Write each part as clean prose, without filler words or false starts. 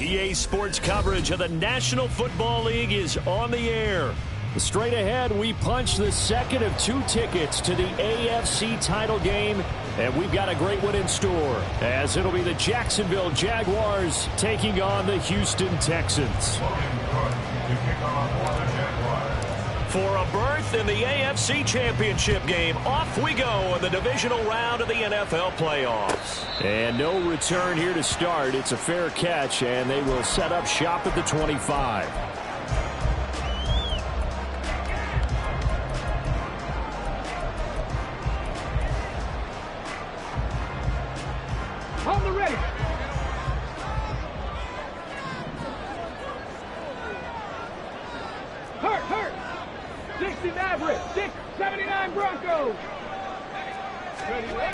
EA Sports coverage of the National Football League is on the air. Straight ahead, we punch the second of 2 tickets to the AFC title game, and we've got a great one in store, as it'll be the Jacksonville Jaguars taking on the Houston Texans. For a berth in the AFC Championship game, off we go in the divisional round of the NFL playoffs. And no return here to start. It's a fair catch, and they will set up shop at the 25. On the ready. Hurt. 60 Maverick, 79 Broncos.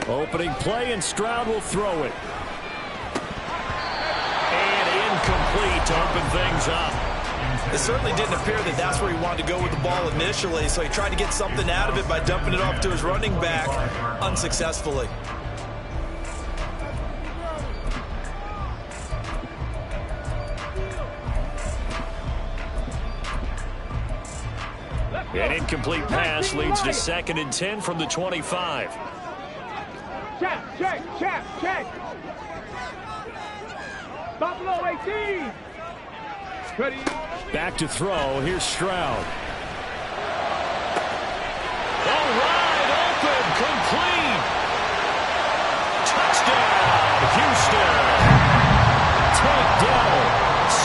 Opening play, and Stroud will throw it. And incomplete to open things up. It certainly didn't appear that that's where he wanted to go with the ball initially, so he tried to get something out of it by dumping it off to his running back unsuccessfully. An incomplete pass leads to 2nd and 10 from the 25. Check. Buffalo 18. Ready. Back to throw. Here's Stroud. All right, open, complete. Touchdown, Houston. Takedown,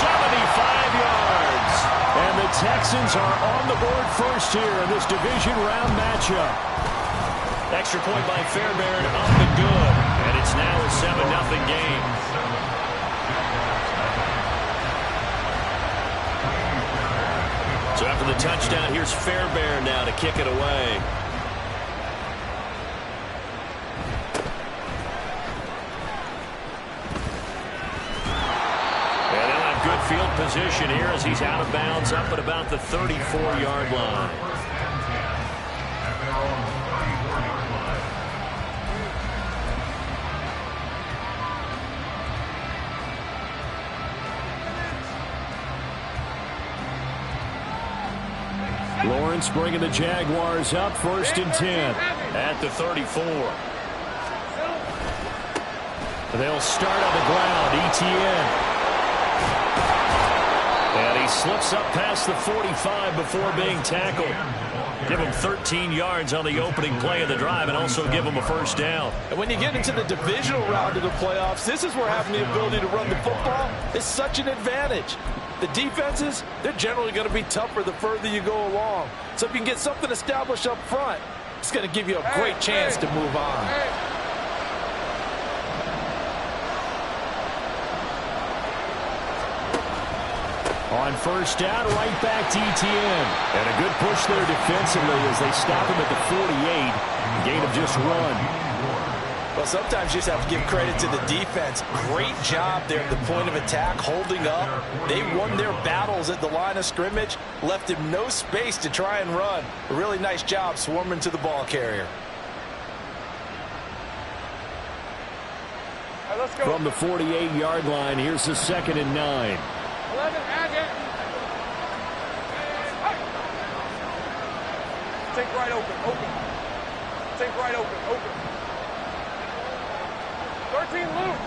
75 yards. And the Texans are on the board first here in this division round matchup. Extra point by Fairbairn, up and good. And it's now a 7-0 game. So after the touchdown, here's Fairbairn now to kick it away. And they'll have good field position here as he's out of bounds up at about the 34-yard line. Lawrence bringing the Jaguars up, 1st and 10 at the 34. They'll start on the ground. Etienne. And he slips up past the 45 before being tackled. Give him 13 yards on the opening play of the drive and also give him a 1st down. And when you get into the divisional round of the playoffs, this is where having the ability to run the football is such an advantage. The defenses, they're generally going to be tougher the further you go along. So if you can get something established up front, it's going to give you a great chance to move on. On 1st down, right back to Etienne. And a good push there defensively as they stop him at the 48. Gain of just 1. Well, sometimes you just have to give credit to the defense. Great job there at the point of attack, holding up. They won their battles at the line of scrimmage, left him no space to try and run. A really nice job swarming to the ball carrier. All right, let's go. From the 48-yard line, here's the 2nd and 9. 11, Agate. Take right open. Take right open. 13, Luke.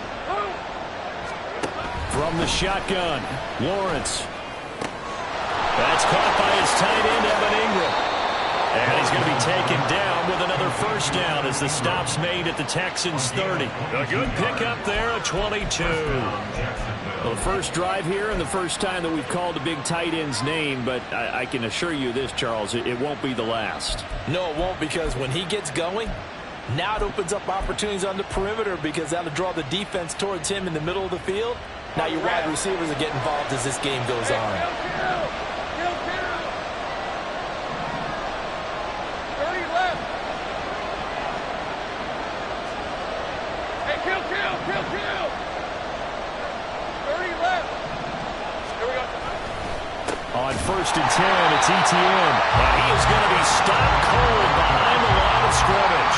From the shotgun, Lawrence. That's caught by his tight end, Evan Ingram. And he's going to be taken down with another 1st down as the stop's made at the Texans' 30. A good pickup there at 22. Well, the first drive here and the first time that we've called a big tight end's name, but I can assure you this, Charles, it won't be the last. No, it won't, because when he gets going, now it opens up opportunities on the perimeter because that'll draw the defense towards him in the middle of the field. Now your wide receivers are getting involved as this game goes on. 30 left. Hey, kill. 30 left. Here we go. On 1st and 10, it's Etienne. And he is going to be stopped cold behind the line of scrimmage.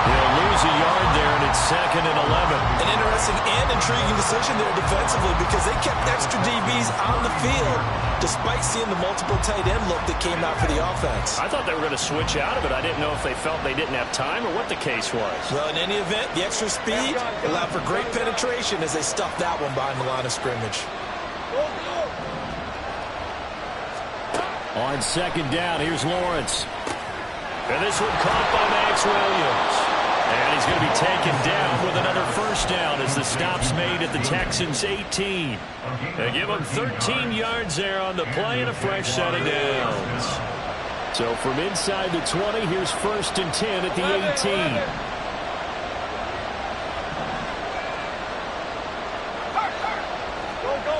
He'll lose a yard there, and it's 2nd and 11. An interesting and intriguing decision there defensively because they kept extra DBs on the field despite seeing the multiple tight end look that came out for the offense. I thought they were going to switch out of it. I didn't know if they felt they didn't have time or what the case was. Well, in any event, the extra speed allowed for great penetration as they stuffed that one behind the line of scrimmage. On 2nd down, here's Lawrence. And this one caught by Max Williams. And he's going to be taken down with another first down as the stop's made at the Texans' 18. They give him 13 yards there on the play and a fresh set of downs. So from inside the 20, here's 1st and 10 at the 18.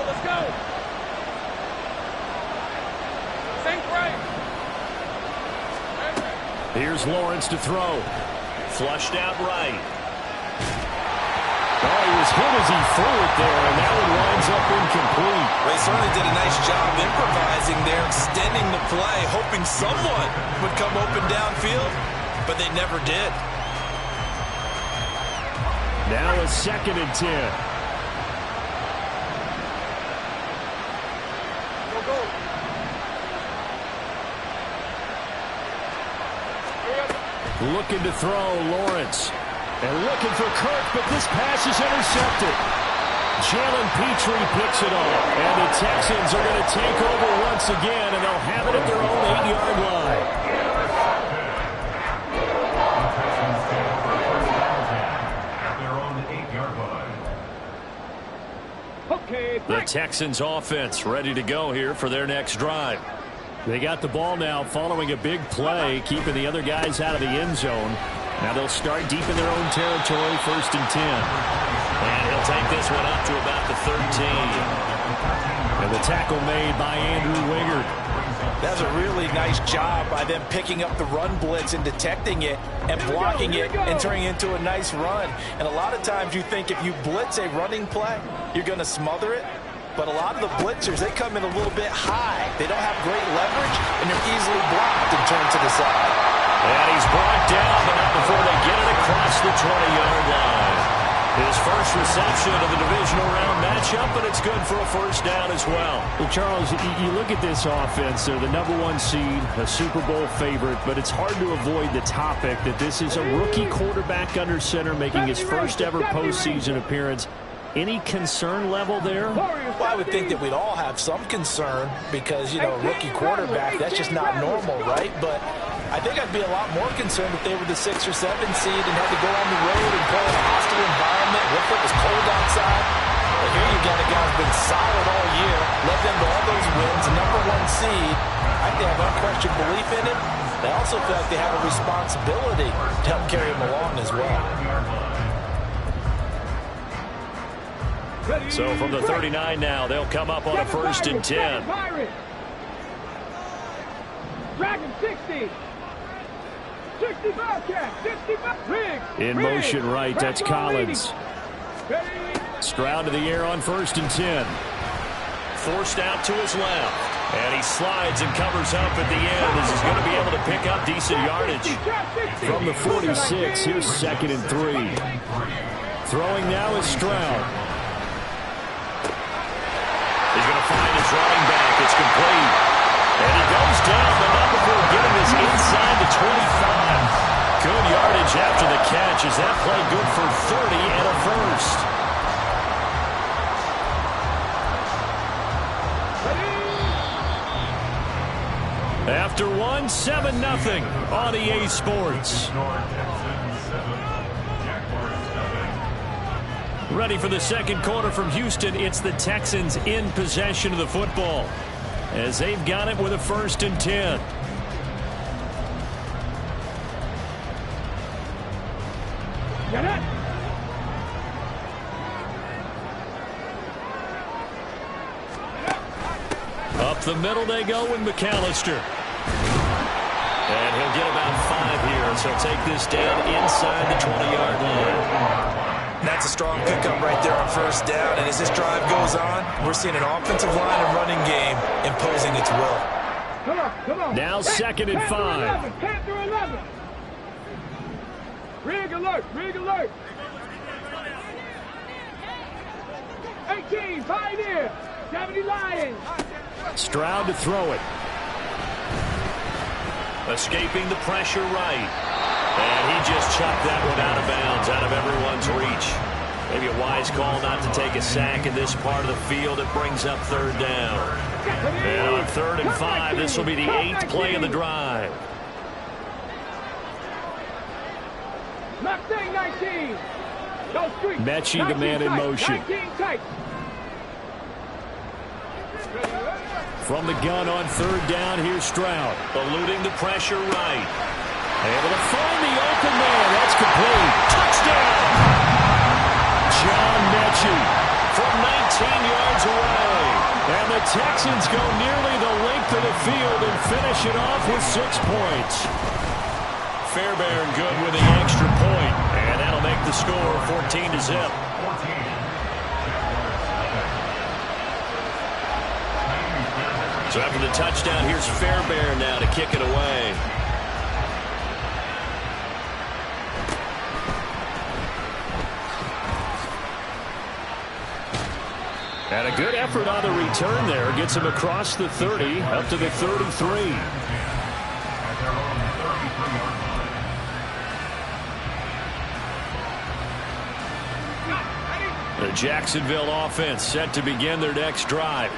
Let's go. Here's Lawrence to throw. Flushed out right. Oh, he was hit as he threw it there, and that one winds up incomplete. Well, he certainly did a nice job improvising there, extending the play, hoping someone would come open downfield, but they never did. Now a 2nd and 10. Looking to throw, Lawrence. And looking for Kirk, but this pass is intercepted. Jalen Petrie picks it off. And the Texans are going to take over once again, and they'll have it at their own 8-yard line. Okay. The Texans offense ready to go here for their next drive. They got the ball now following a big play, keeping the other guys out of the end zone. Now they'll start deep in their own territory, 1st and 10. And he'll take this one up to about the 13. And the tackle made by Andrew Wingard. That's a really nice job by them picking up the run blitz and detecting it and blocking it and turning it into a nice run. And a lot of times you think if you blitz a running play, you're going to smother it. But a lot of the blitzers, they come in a little bit high. They don't have great leverage, and they're easily blocked and turned to the side. And he's brought down, but not before they get it across the 20-yard line. His first reception of the divisional round matchup, but it's good for a first down as well. Well, Charles, you look at this offense. They're the #1 seed, a Super Bowl favorite, but it's hard to avoid the topic that this is a rookie quarterback under center making his first ever postseason appearance. Any concern level there? Well, I would think that we'd all have some concern because, you know, a rookie quarterback, that's just not normal, right? But I think I'd be a lot more concerned if they were the 6 or 7 seed and had to go on the road and play in a hostile environment. What if it was cold outside? But here you got a guy who's been solid all year, led them to all those wins, #1 seed. I think they have unquestioned belief in him. They also feel like they have a responsibility to help carry him along as well. So from the 39 now, they'll come up on a 1st and 10. Dragon 60. 65 cat. 65. In motion right, that's Collins. Stroud to the air on 1st and 10. Forced out to his left. And he slides and covers up at the end as he's going to be able to pick up decent yardage. From the 46, here's 2nd and 3. Throwing now is Stroud. He's going to find his running back. It's complete. And he goes down, but not before getting this inside the 25. Good yardage after the catch. Is that play good for 30 and a first? After one, 7-0 on EA Sports. Ready for the second quarter from Houston. It's the Texans in possession of the football as they've got it with a 1st and 10. Up the middle they go with McAllister. And he'll get about 5 here as he'll take this down inside the 20-yard line. That's a strong pickup right there on 1st down. And as this drive goes on, we're seeing an offensive line and running game imposing its will. Come on. Now 2nd and 5. Rig alert! Rig alert! 18, Pioneer! 70 Lions! Stroud to throw it. Escaping the pressure right. And he just chucked that one out of bounds, out of everyone's reach. Maybe a wise call not to take a sack in this part of the field. It brings up third down. And on 3rd and 5, this will be the 8th play of the drive. Mustang 19! Go street! Mechie the man in motion. 19 tight! From the gun on 3rd down, here's Stroud. Eluding the pressure right. Able to find the open man. That's complete. Touchdown! John Mechie from 19 yards away. And the Texans go nearly the length of the field and finish it off with 6 points. Fairbairn good with the extra point. And that'll make the score 14-0. So after the touchdown, here's Fairbairn now to kick it away. And a good effort on the return there. Gets him across the 30, up to the 33. The Jacksonville offense set to begin their next drive.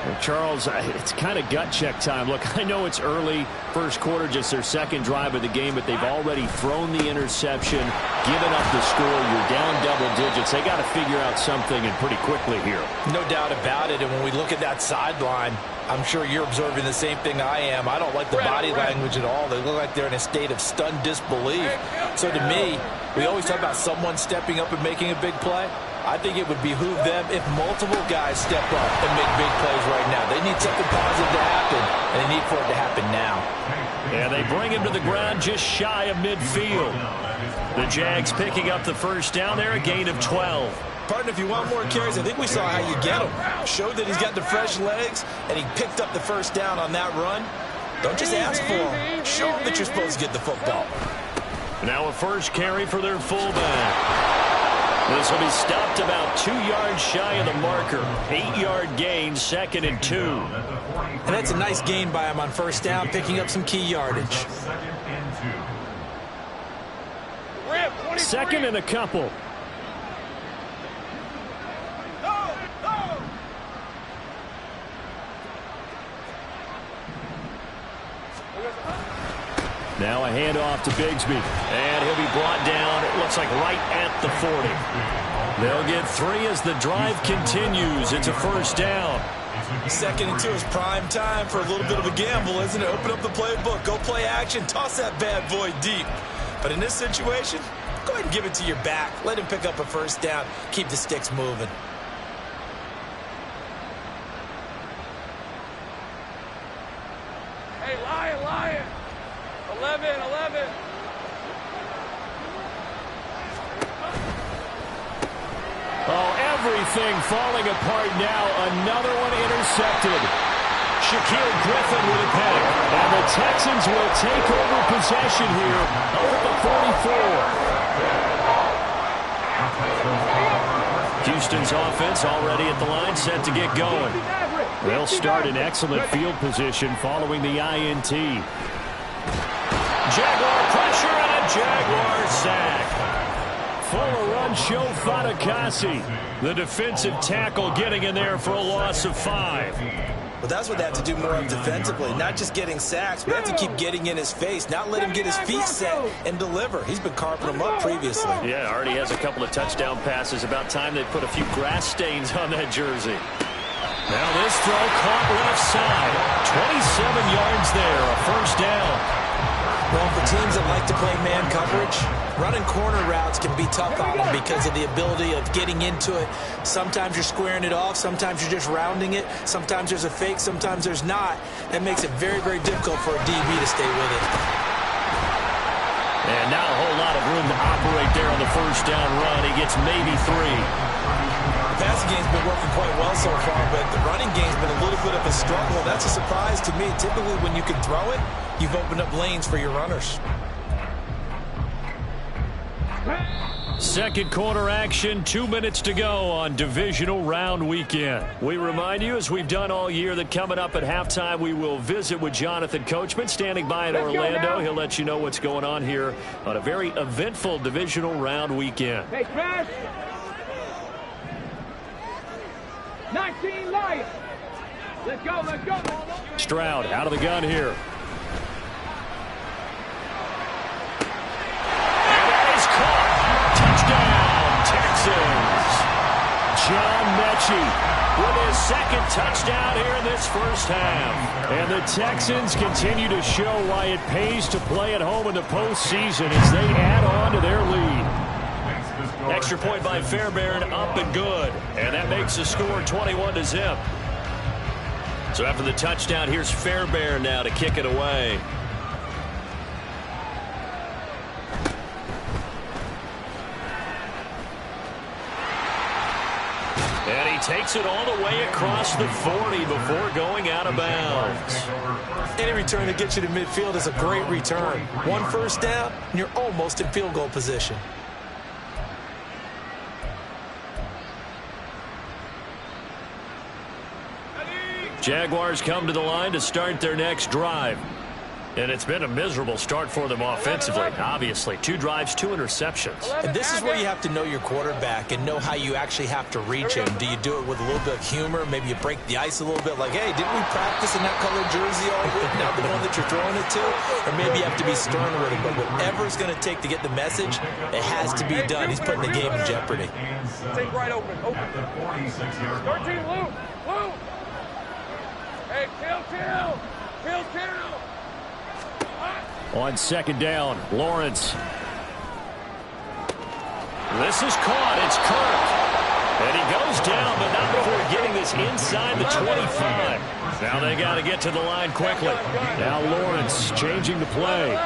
Well, Charles, it's kind of gut check time. Look, I know it's early, first quarter, just their second drive of the game, but they've already thrown the interception, given up the score. You're down double digits. They got to figure out something, and pretty quickly here. No doubt about it. And when we look at that sideline, I'm sure you're observing the same thing I am. I don't like the body language at all. They look like they're in a state of stunned disbelief. So to me, we always talk about someone stepping up and making a big play. I think it would behoove them if multiple guys step up and make big plays right now. They need something positive to happen, and they need for it to happen now. And they bring him to the ground just shy of midfield. The Jags picking up the first down there, a gain of 12. Partner, if you want more carries, I think we saw how you get him. Showed that he's got the fresh legs, and he picked up the first down on that run. Don't just ask for him. Show him that you're supposed to get the football. Now a first carry for their fullback. This will be stopped about 2 yards shy of the marker. 8-yard gain, 2nd and 2. And that's a nice gain by him on first down, picking up some key yardage. 2nd and a couple. Now a handoff to Bigsby. And he'll be brought down, it looks like right at the 40. They'll get 3 as the drive continues. It's a first down. 2nd and 2 is prime time for a little bit of a gamble, isn't it? Open up the playbook, go play action, toss that bad boy deep. But in this situation, go ahead and give it to your back. Let him pick up a first down. Keep the sticks moving. Hey, Lion! 11. Oh, everything falling apart now. Another one intercepted. Shaquille Griffin with a pick. And the Texans will take over possession here up at the 44. Houston's offense already at the line, set to get going. They'll start in excellent field position following the INT. Jaguar pressure and a Jaguar sack. Full run show Fatukasi. The defensive tackle getting in there for a loss of 5. But that's what they have to do more of defensively. Not just getting sacks, but they have to keep getting in his face. Not let him get his feet set and deliver. He's been carping him up previously. Yeah, already has a couple of touchdown passes. About time they put a few grass stains on that jersey. Now this throw caught left side. 27 yards there, a first down. Well, for teams that like to play man coverage, running corner routes can be tough on them because of the ability of getting into it. Sometimes you're squaring it off. Sometimes you're just rounding it. Sometimes there's a fake. Sometimes there's not. That makes it very, very difficult for a DB to stay with it. And not a whole lot of room to operate there on the first down run. He gets maybe 3. The passing game's been working quite well so far, but the running game's been a little bit of a struggle. That's a surprise to me. Typically, when you can throw it, you've opened up lanes for your runners. Second quarter action, 2 minutes to go on divisional round weekend. We remind you, as we've done all year, that coming up at halftime, we will visit with Jonathan Coachman, standing by in Orlando. He'll let you know what's going on here on a very eventful divisional round weekend. Hey, Crash. 19 Lions. Let's go, let's go. Stroud out of the gun here. John Mechie with his second touchdown here in this first half. And the Texans continue to show why it pays to play at home in the postseason as they add on to their lead. Extra point by Fairbairn, up and good. And that makes the score 21-0. So after the touchdown, here's Fairbairn now to kick it away. And he takes it all the way across the 40 before going out of bounds. Any return that gets you to midfield is a great return. One first down, and you're almost in field goal position. Jaguars come to the line to start their next drive. And it's been a miserable start for them offensively, obviously. 2 drives, 2 interceptions. And this is where you have to know your quarterback and know how you actually have to reach him. Do you do it with a little bit of humor? Maybe you break the ice a little bit like, hey, didn't we practice in that colored jersey all week? Now the one that you're throwing it to? Or maybe you have to be stern with him. But whatever it's going to take to get the message, it has to be done. He's putting the game in jeopardy. Take right open. 13 Lou. Lou. Hey, kill. On second down, Lawrence. This is caught. It's Kirk. And he goes down, but not before getting this inside the 25. Now they got to get to the line quickly. Now Lawrence changing the play.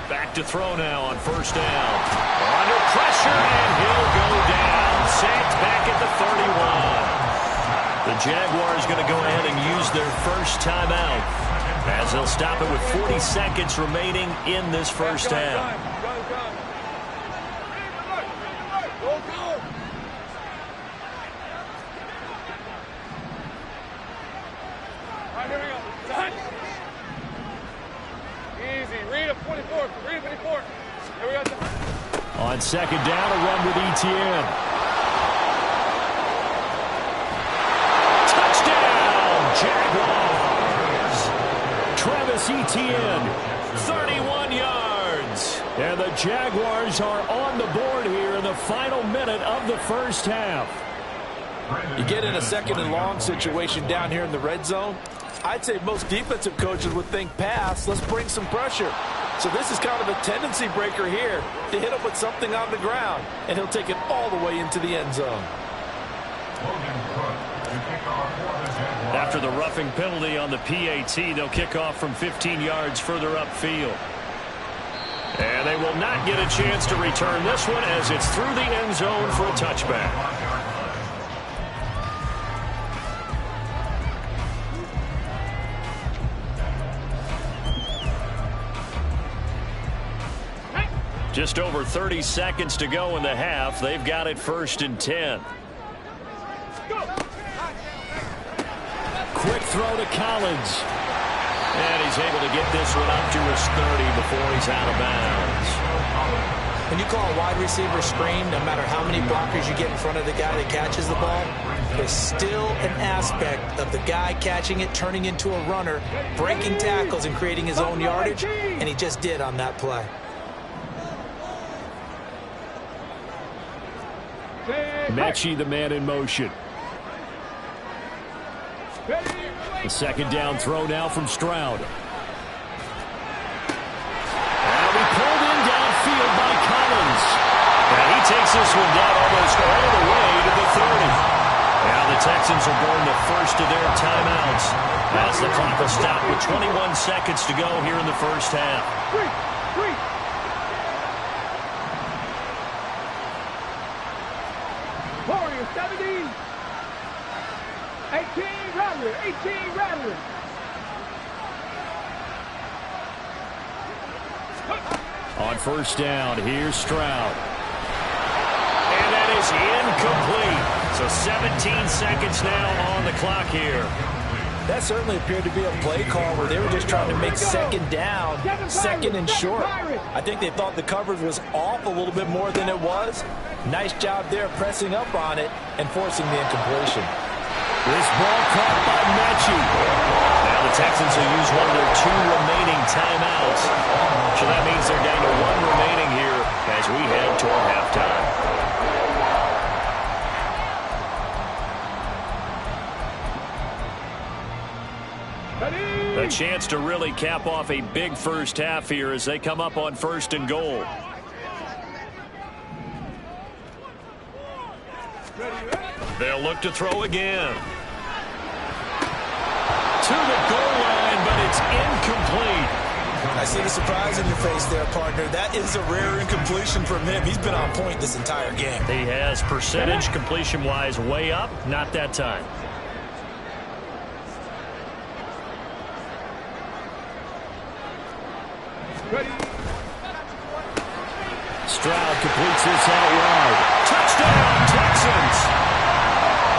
Back to throw now on first down. Under pressure, and he'll go down. Sacked back at the 31. The Jaguars going to go ahead and use their first timeout as they'll stop it with 40 seconds remaining in this first half. On second down, a run with Etienne. Touchdown, Jaguars! Travis Etienne, 31 yards. And the Jaguars are on the board here in the final minute of the first half. You get in a second and long situation down here in the red zone. I'd say most defensive coaches would think pass. Let's bring some pressure. So this is kind of a tendency breaker here to hit him with something on the ground, and he'll take it all the way into the end zone. After the roughing penalty on the PAT, they'll kick off from 15 yards further upfield. And they will not get a chance to return this one as it's through the end zone for a touchback. Just over 30 seconds to go in the half. They've got it 1st and 10. Quick throw to Collins. And he's able to get this one up to his 30 before he's out of bounds. When you call a wide receiver screen, no matter how many blockers you get in front of the guy that catches the ball, there's still an aspect of the guy catching it, turning into a runner, breaking tackles and creating his own yardage, and he just did on that play. Mechie, the man in motion. The second down throw now from Stroud. And he pulled in downfield by Collins. And he takes this one down almost all the way to the 30. Now the Texans will burn the first of their timeouts as the clock will stop with 21 seconds to go here in the first half. On first down, here's Stroud. And that is incomplete. So 17 seconds now on the clock here. That certainly appeared to be a play call where they were just trying to make second down, second and short. I think they thought the coverage was off a little bit more than it was. Nice job there pressing up on it and forcing the incompletion. This ball caught by Mechie. Now the Texans will use one of their 2 remaining timeouts. So that means they're down to 1 remaining here as we head toward halftime. A chance to really cap off a big first half here as they come up on first and goal. They'll look to throw again. To the goal line, but it's incomplete. I see the surprise in your face there, partner. That is a rare incompletion from him. He's been on point this entire game. He has percentage completion-wise way up, not that time. Stroud completes this out wide. Touchdown, Texans!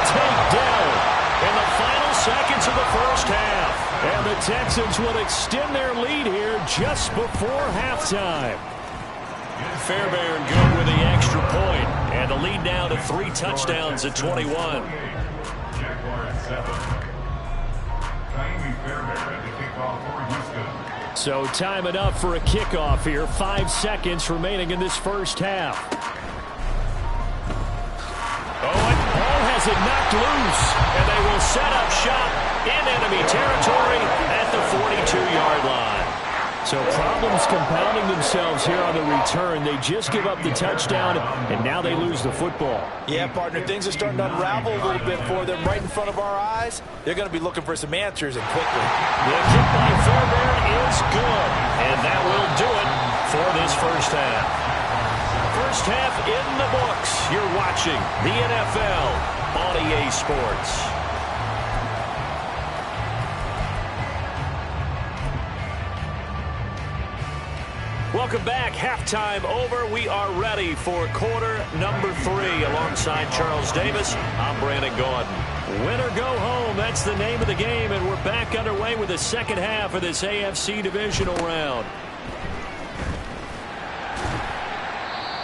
Takedown in the final seconds of the first half. And the Texans will extend their lead here just before halftime. Fairbairn good with the extra point, and the lead now to 3 touchdowns at 21. So time it up for a kickoff here. 5 seconds remaining in this first half. And Paul has it knocked loose, and they will set up shop in enemy territory at the 42-yard line. So problems compounding themselves here on the return. They just give up the touchdown, and now they lose the football. Yeah, partner, things are starting to unravel a little bit for them right in front of our eyes. They're going to be looking for some answers, and quickly. The kick by Fairbairn is good, and that will do it for this first half. First half in the books. You're watching the NFL on EA Sports. Welcome back. Halftime over. We are ready for quarter number 3 alongside Charles Davis. I'm Brandon Gaudin. Win or go home. That's the name of the game, and we're back underway with the second half of this AFC divisional round.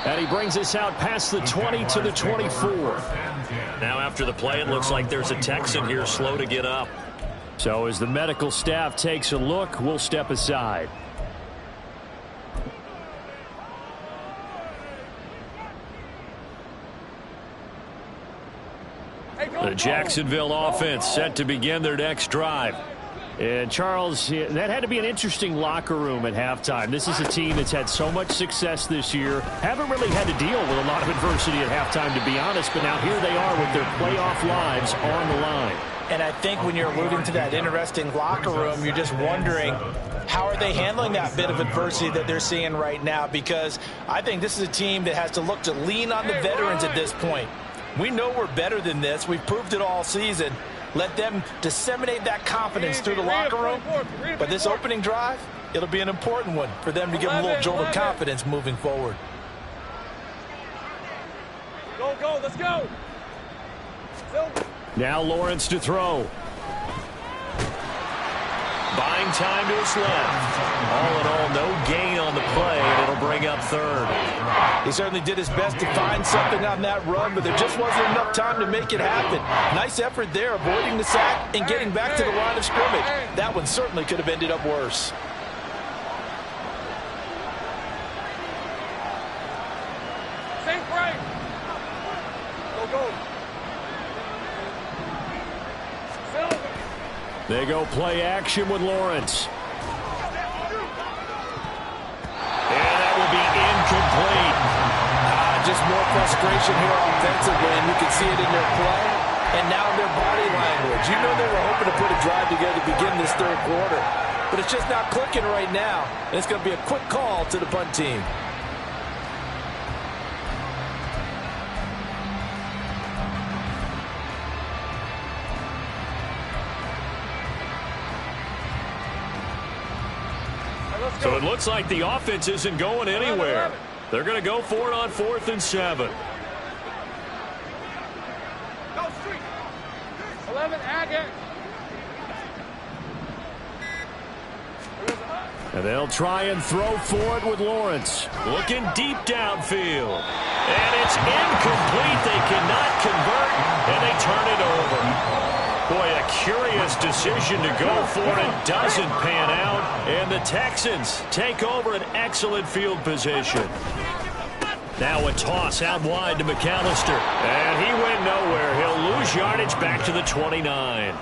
And he brings us out past the 20 to the 24. Now after the play, it looks like there's a Texan here slow to get up. So as the medical staff takes a look, we'll step aside. The Jacksonville offense set to begin their next drive. And Charles, that had to be an interesting locker room at halftime. This is a team that's had so much success this year. Haven't really had to deal with a lot of adversity at halftime, to be honest. But now here they are with their playoff lives on the line. And I think when you're alluding to that interesting locker room, you're just wondering, how are they handling that bit of adversity that they're seeing right now? Because I think this is a team that has to look to lean on the veterans at this point. We know we're better than this. We've proved it all season. Let them disseminate that confidence through the locker room. But this opening drive, it'll be an important one for them to give them a little jolt of confidence moving forward. Go, go, let's go. Now Lawrence to throw. Buying time to his left. All in all, no gain on the play, and it'll bring up third. He certainly did his best to find something on that run, but there just wasn't enough time to make it happen. Nice effort there, avoiding the sack and getting back to the line of scrimmage. That one certainly could have ended up worse. Sink break. Go, go. They go play action with Lawrence. And that will be incomplete. Just more frustration here offensively, and you can see it in their play and now in their body language. You know they were hoping to put a drive together to begin this third quarter, but it's just not clicking right now, and it's going to be a quick call to the punt team. So it looks like the offense isn't going anywhere. They're going to go for it on 4th and 7. Go street. 11, Agate. And they'll try and throw for it with Lawrence. Looking deep downfield. And it's incomplete. They cannot convert, and they turn it over. Boy, a curious decision to go for it. Doesn't pan out. And the Texans take over an excellent field position. Now a toss out wide to McAllister. And he went nowhere. He'll lose yardage back to the 29.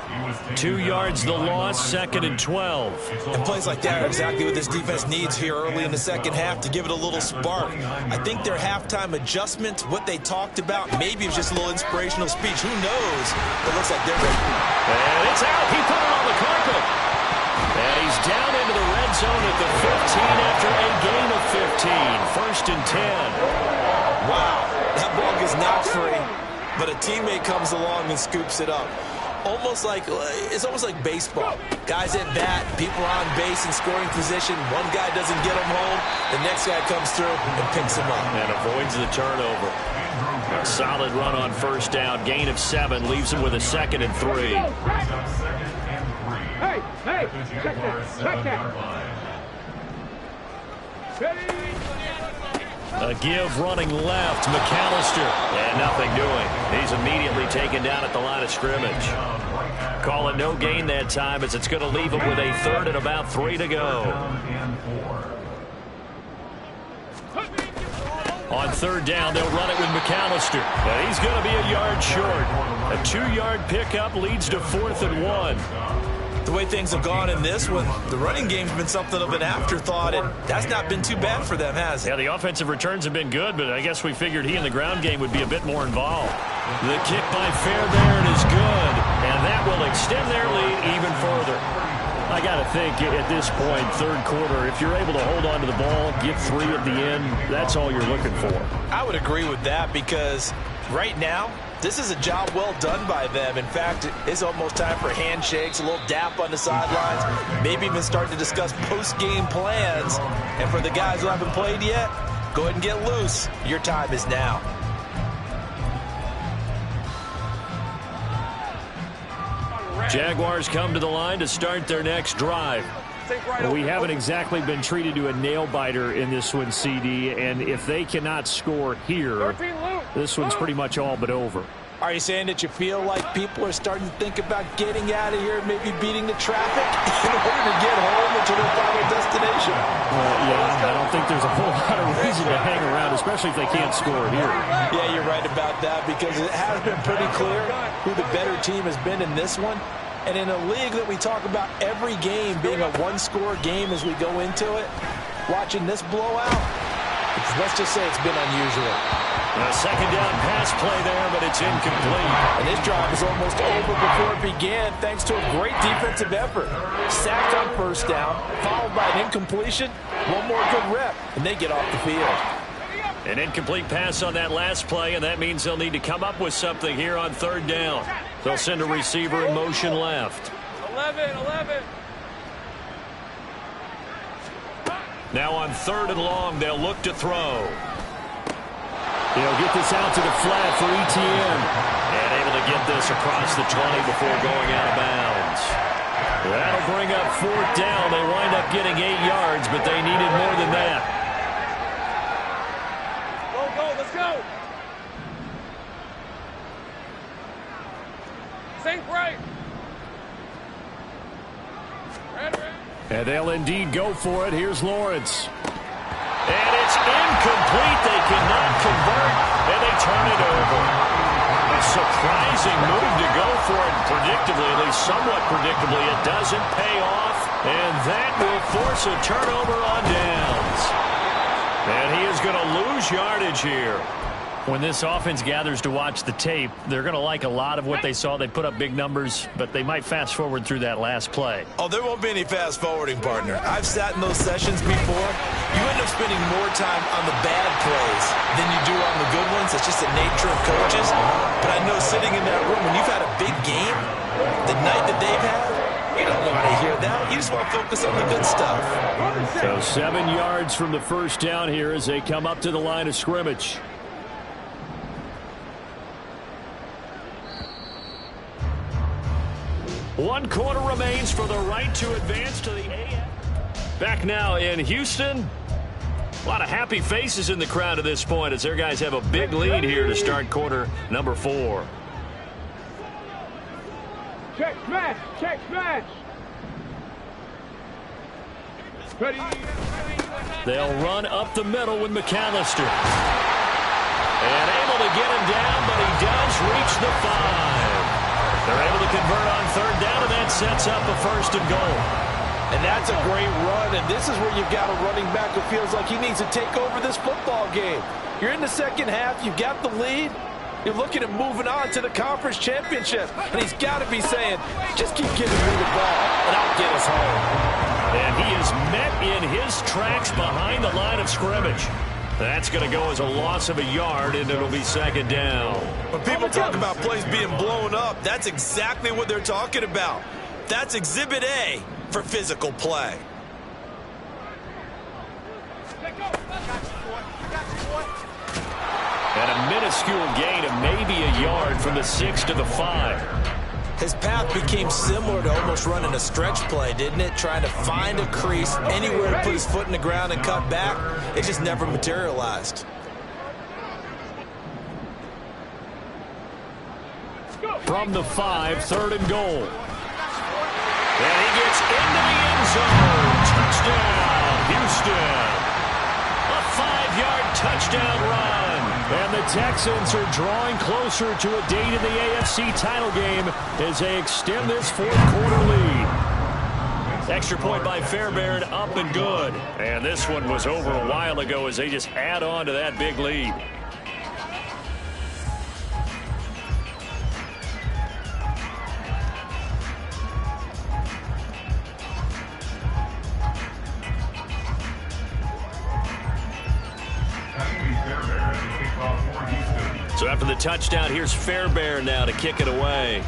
2 yards the loss, 2nd and 12. And plays like that are exactly what this defense needs here early in the second half to give it a little spark. I think their halftime adjustment, what they talked about, maybe it was just a little inspirational speech. Who knows? It looks like they're ready. And it's out. He put it on the carpet. And he's down into the red zone at the 15 after a gain of 15. 1st and 10. Wow, that ball gets knocked free, but a teammate comes along and scoops it up. It's almost like baseball. Guys at bat, people are on base in scoring position. One guy doesn't get him home, the next guy comes through and picks him up. And avoids the turnover. A solid run on 1st down. Gain of 7 leaves him with a 2nd and 3. Hey, check that. A give running left, McAllister. And nothing doing. He's immediately taken down at the line of scrimmage. Call it no gain that time as it's going to leave him with a 3rd and about 3 to go. On 3rd down, they'll run it with McAllister. But he's going to be a yard short. A 2-yard pickup leads to 4th and 1. The way things have gone in this one, the running game's been something of an afterthought, and that's not been too bad for them, has it? Yeah, the offensive returns have been good, but I guess we figured he in the ground game would be a bit more involved. The kick by Fairbairn is good, and that will extend their lead even further. I got to think at this point, 3rd quarter, if you're able to hold on to the ball, get 3 at the end, that's all you're looking for. I would agree with that because right now, this is a job well done by them. In fact, it's almost time for handshakes, a little dap on the sidelines, maybe even start to discuss post-game plans. And for the guys who haven't played yet, go ahead and get loose. Your time is now. Jaguars come to the line to start their next drive. Well, we haven't exactly been treated to a nail-biter in this one, CD, and if they cannot score here, this one's pretty much all but over. Are you saying that you feel like people are starting to think about getting out of here, maybe beating the traffic in order to get home or to their final destination? Yeah, I don't think there's a whole lot of reason to hang around, especially if they can't score here. Yeah, you're right about that because it has been pretty clear who the better team has been in this one. And in a league that we talk about every game being a one-score game as we go into it, watching this blowout, let's just say it's been unusual. A 2nd down pass play there, but it's incomplete. And this drive is almost over before it began thanks to a great defensive effort. Sacked on 1st down, followed by an incompletion, one more good rep, and they get off the field. An incomplete pass on that last play, and that means they'll need to come up with something here on 3rd down. They'll send a receiver in motion left. 11. Now on 3rd and long, they'll look to throw. They'll get this out to the flat for Etienne. And able to get this across the 20 before going out of bounds. That'll bring up 4th down. They wind up getting 8 yards, but they needed more than that. Let's go. Think right. And they'll indeed go for it. Here's Lawrence. And it's incomplete. They cannot convert, and they turn it over. A surprising move to go for it. Predictably, at least somewhat predictably, it doesn't pay off. And that will force a turnover on downs. And he is going to lose yardage here. When this offense gathers to watch the tape, they're going to like a lot of what they saw. They put up big numbers, but they might fast forward through that last play. Oh, there won't be any fast forwarding, partner. I've sat in those sessions before. You end up spending more time on the bad plays than you do on the good ones. It's just the nature of coaches. But I know sitting in that room, when you've had a big game, the night that they've had, you don't want to hear that. You as well focus on the good stuff. So 7 yards from the first down here as they come up to the line of scrimmage. One quarter remains for the right to advance to the AF. Back now in Houston. A lot of happy faces in the crowd at this point as their guys have a big lead here to start quarter number 4. Check smash! Check smash! Ready? They'll run up the middle with McAllister. And able to get him down, but he does reach the 5. They're able to convert on third down, and that sets up a 1st and goal. And that's a great run, and this is where you've got a running back who feels like he needs to take over this football game. You're in the second half, you've got the lead, you're looking at moving on to the conference championship, and he's got to be saying, just keep giving me the ball, and I'll get us home. And he is met in his tracks behind the line of scrimmage. That's going to go as a loss of a yard, and it'll be 2nd down. When people talk about plays being blown up, that's exactly what they're talking about. That's Exhibit A for physical play. And a minuscule gain of maybe a yard from the 6 to the 5. His path became similar to almost running a stretch play, didn't it? Trying to find a crease, anywhere to put his foot in the ground and cut back. It just never materialized. From the 5, 3rd and goal. And he gets into the end zone. Touchdown, Houston. A 5-yard touchdown run. And the Texans are drawing closer to a date in the AFC title game as they extend this 4th quarter lead. Extra point by Fairbairn, up and good. And this one was over a while ago as they just add on to that big lead. So after the touchdown, here's Fairbairn now to kick it away.